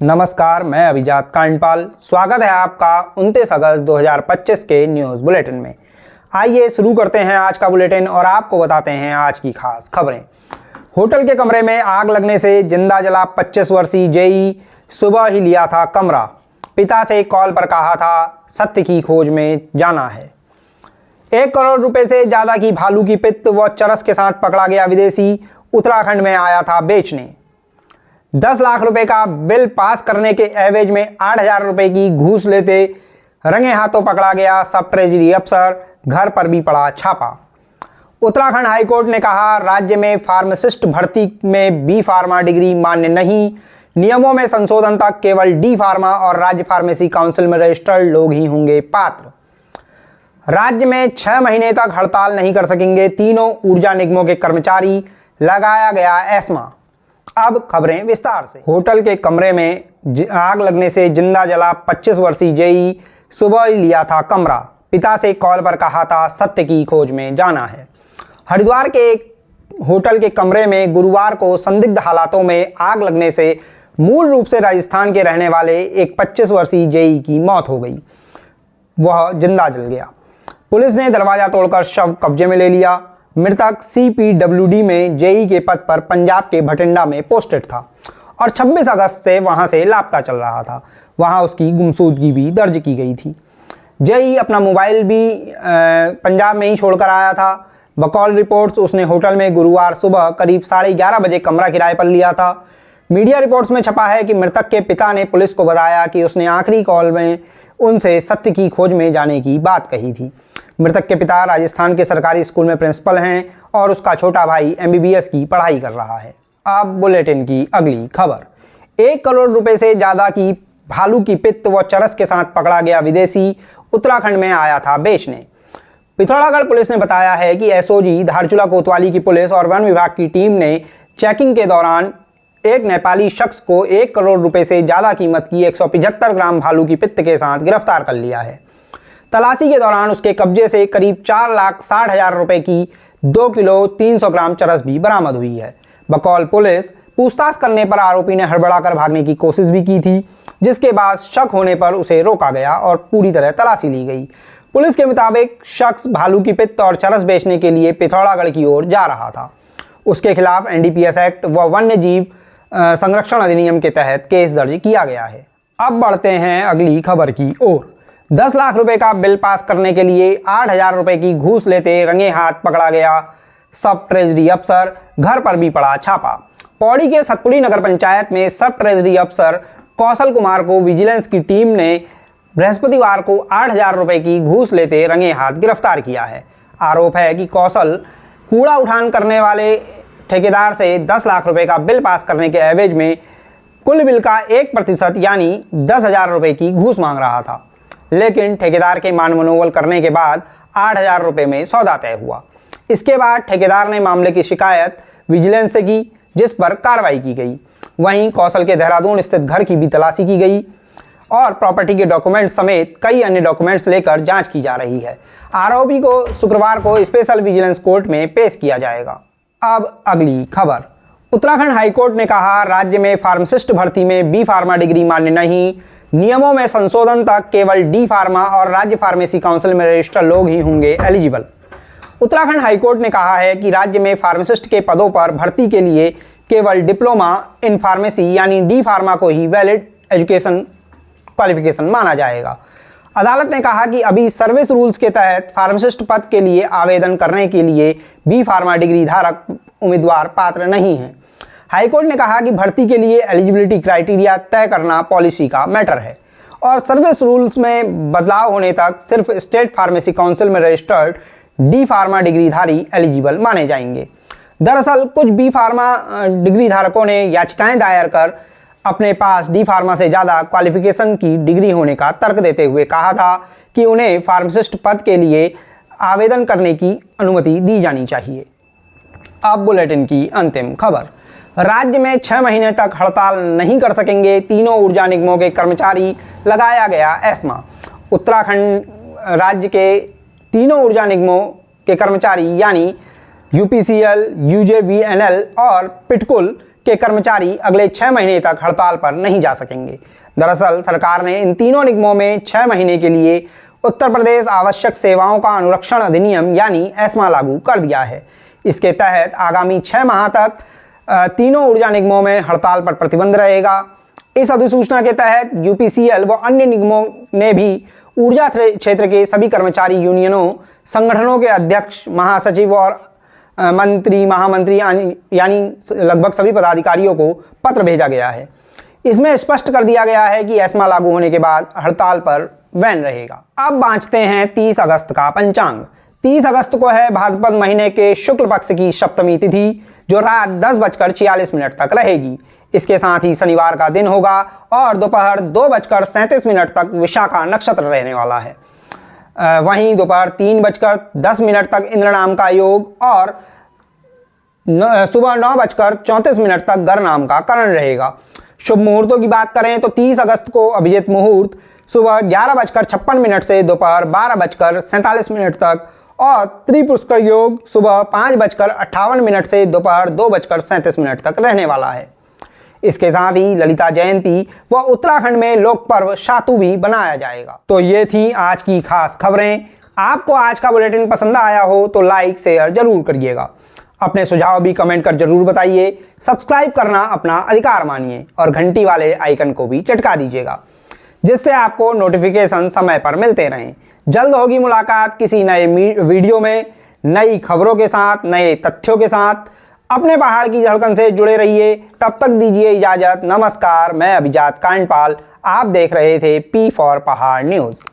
नमस्कार, मैं अभिजात कांडपाल। स्वागत है आपका 29 अगस्त 2025 के न्यूज़ बुलेटिन में। आइए शुरू करते हैं आज का बुलेटिन और आपको बताते हैं आज की खास खबरें। होटल के कमरे में आग लगने से जिंदा जला 25 वर्षीय जेई, सुबह ही लिया था कमरा। पिता से कॉल पर कहा था सत्य की खोज में जाना है। 1 करोड़ रुपए से ज़्यादा की भालू की पित्त व चरस के साथ पकड़ा गया विदेशी, उत्तराखंड में आया था बेचने। 10 लाख रुपए का बिल पास करने के एवज में 8,000 रुपए की घूस लेते रंगे हाथों पकड़ा गया सब ट्रेजरी अफसर, घर पर भी पड़ा छापा। उत्तराखंड हाईकोर्ट ने कहा राज्य में फार्मासिस्ट भर्ती में बी फार्मा डिग्री मान्य नहीं, नियमों में संशोधन तक केवल डी फार्मा और राज्य फार्मेसी काउंसिल में रजिस्टर्ड लोग ही होंगे पात्र। राज्य में 6 महीने तक हड़ताल नहीं कर सकेंगे तीनों ऊर्जा निगमों के कर्मचारी, लगाया गया एस्मा। अब खबरें विस्तार से। होटल के कमरे में आग लगने से जिंदा जला 25 वर्षीय जेई, सुबह ही लिया था कमरा। पिता से कॉल पर कहा था सत्य की खोज में जाना है। हरिद्वार के एक होटल के कमरे में गुरुवार को संदिग्ध हालातों में आग लगने से मूल रूप से राजस्थान के रहने वाले एक 25 वर्षीय जेई की मौत हो गई। वह जिंदा जल गया। पुलिस ने दरवाजा तोड़कर शव कब्जे में ले लिया। मृतक CPWD में जेई के पद पर पंजाब के भटिंडा में पोस्टेड था और 26 अगस्त से वहां से लापता चल रहा था। वहां उसकी गुमशुदगी भी दर्ज की गई थी। जेई अपना मोबाइल भी पंजाब में ही छोड़कर आया था। बकौल रिपोर्ट्स उसने होटल में गुरुवार सुबह करीब 11:30 बजे कमरा किराए पर लिया था। मीडिया रिपोर्ट्स में छपा है कि मृतक के पिता ने पुलिस को बताया कि उसने आखिरी कॉल में उनसे सत्य की खोज में जाने की बात कही थी। मृतक के पिता राजस्थान के सरकारी स्कूल में प्रिंसिपल हैं और उसका छोटा भाई MBBS की पढ़ाई कर रहा है। अब बुलेटिन की अगली खबर। 1 करोड़ रुपए से ज़्यादा की भालू की पित्त व चरस के साथ पकड़ा गया विदेशी, उत्तराखंड में आया था बेचने। पिथौरागढ़ पुलिस ने बताया है कि SOG धारचूला कोतवाली की पुलिस और वन विभाग की टीम ने चेकिंग के दौरान एक नेपाली शख्स को 1 करोड़ रुपए से ज़्यादा कीमत की 175 ग्राम भालू की पित्त के साथ गिरफ्तार कर लिया है। तलाशी के दौरान उसके कब्जे से करीब 4,60,000 रुपए की 2 किलो 300 ग्राम चरस भी बरामद हुई है। बकौल पुलिस पूछताछ करने पर आरोपी ने हड़बड़ाकर भागने की कोशिश भी की थी, जिसके बाद शक होने पर उसे रोका गया और पूरी तरह तलाशी ली गई। पुलिस के मुताबिक शख्स भालू की पित्त और चरस बेचने के लिए पिथौरागढ़ की ओर जा रहा था। उसके खिलाफ NDPS एक्ट व वन्य जीव संरक्षण अधिनियम के तहत केस दर्ज किया गया है। अब बढ़ते हैं अगली खबर की ओर। 10 लाख रुपए का बिल पास करने के लिए 8,000 रुपए की घूस लेते रंगे हाथ पकड़ा गया सब ट्रेजरी अफसर, घर पर भी पड़ा छापा। पौड़ी के सतपुड़ी नगर पंचायत में सब ट्रेजरी अफसर कौशल कुमार को विजिलेंस की टीम ने बृहस्पतिवार को 8,000 रुपए की घूस लेते रंगे हाथ गिरफ्तार किया है। आरोप है कि कौशल कूड़ा उठान करने वाले ठेकेदार से 10 लाख रुपए का बिल पास करने के एवज में कुल बिल का 1% यानी 10,000 रुपए की घूस मांग रहा था, लेकिन ठेकेदार के मान मनोबल करने के बाद 8,000 रुपए में सौदा तय हुआ। इसके बाद ठेकेदार ने मामले की शिकायत विजिलेंस से की, जिस पर कार्रवाई की गई। वहीं कौशल के देहरादून स्थित घर की भी तलाशी की गई और प्रॉपर्टी के डॉक्यूमेंट्स समेत कई अन्य डॉक्यूमेंट्स लेकर जांच की जा रही है। आरोपी को शुक्रवार को स्पेशल विजिलेंस कोर्ट में पेश किया जाएगा। अब अगली खबर। उत्तराखंड हाईकोर्ट ने कहा राज्य में फार्मासिस्ट भर्ती में बी फार्मा डिग्री मान्य नहीं, नियमों में संशोधन तक केवल डी फार्मा और राज्य फार्मेसी काउंसिल में रजिस्टर्ड लोग ही होंगे एलिजिबल। उत्तराखंड हाईकोर्ट ने कहा है कि राज्य में फार्मासिस्ट के पदों पर भर्ती के लिए केवल डिप्लोमा इन फार्मेसी यानी डी फार्मा को ही वैलिड एजुकेशन क्वालिफिकेशन माना जाएगा। अदालत ने कहा कि अभी सर्विस रूल्स के तहत फार्मासिस्ट पद के लिए आवेदन करने के लिए बी फार्मा डिग्री धारक उम्मीदवार पात्र नहीं हैं। हाईकोर्ट ने कहा कि भर्ती के लिए एलिजिबिलिटी क्राइटेरिया तय करना पॉलिसी का मैटर है और सर्विस रूल्स में बदलाव होने तक सिर्फ स्टेट फार्मेसी काउंसिल में रजिस्टर्ड डी फार्मा डिग्रीधारी एलिजिबल माने जाएंगे। दरअसल कुछ बी फार्मा डिग्री धारकों ने याचिकाएं दायर कर अपने पास डी फार्मा से ज़्यादा क्वालिफिकेशन की डिग्री होने का तर्क देते हुए कहा था कि उन्हें फार्मासिस्ट पद के लिए आवेदन करने की अनुमति दी जानी चाहिए। अब बुलेटिन की अंतिम खबर। राज्य में 6 महीने तक हड़ताल नहीं कर सकेंगे तीनों ऊर्जा निगमों के कर्मचारी, लगाया गया एस्मा। उत्तराखंड राज्य के तीनों ऊर्जा निगमों के कर्मचारी यानी UPCL, UJVNL और पिटकुल के कर्मचारी अगले 6 महीने तक हड़ताल पर नहीं जा सकेंगे। दरअसल सरकार ने इन तीनों निगमों में 6 महीने के लिए उत्तर प्रदेश आवश्यक सेवाओं का अनुरक्षण अधिनियम यानी एस्मा लागू कर दिया है। इसके तहत आगामी 6 माह तक तीनों ऊर्जा निगमों में हड़ताल पर प्रतिबंध रहेगा। इस अधिसूचना के तहत यूपीसीएल व अन्य निगमों ने भी ऊर्जा क्षेत्र के सभी कर्मचारी यूनियनों, संगठनों के अध्यक्ष, महासचिव और मंत्री, महामंत्री यानी लगभग सभी पदाधिकारियों को पत्र भेजा गया है। इसमें स्पष्ट कर दिया गया है कि एस्मा लागू होने के बाद हड़ताल पर बैन रहेगा। अब बाँचते हैं 30 अगस्त का पंचांग। 30 अगस्त को है भाद्रपद महीने के शुक्ल पक्ष की सप्तमी तिथि, जो रात 10:46 तक रहेगी। इसके साथ ही शनिवार का दिन होगा और दोपहर 2:37 तक विशाखा नक्षत्र रहने वाला है। वहीं दोपहर 3:10 तक इंद्र नाम का योग और सुबह 9:34 तक गर नाम का करण रहेगा। शुभ मुहूर्तों की बात करें तो 30 अगस्त को अभिजित मुहूर्त सुबह 11:56 से दोपहर 12:47 तक और त्रिपुष्कर योग सुबह 5:58 से दोपहर 2:37 तक रहने वाला है। इसके साथ ही ललिता जयंती व उत्तराखंड में लोक पर्व शातु भी बनाया जाएगा। तो ये थी आज की खास खबरें। आपको आज का बुलेटिन पसंद आया हो तो लाइक शेयर जरूर करिएगा। अपने सुझाव भी कमेंट कर जरूर बताइए। सब्सक्राइब करना अपना अधिकार मानिए और घंटी वाले आइकन को भी चटका दीजिएगा, जिससे आपको नोटिफिकेशन समय पर मिलते रहें। जल्द होगी मुलाकात किसी नए वीडियो में, नई खबरों के साथ, नए तथ्यों के साथ। अपने पहाड़ की धड़कन से जुड़े रहिए। तब तक दीजिए इजाजत। नमस्कार, मैं अभिजात कांडपाल। आप देख रहे थे P4 पहाड़ न्यूज़।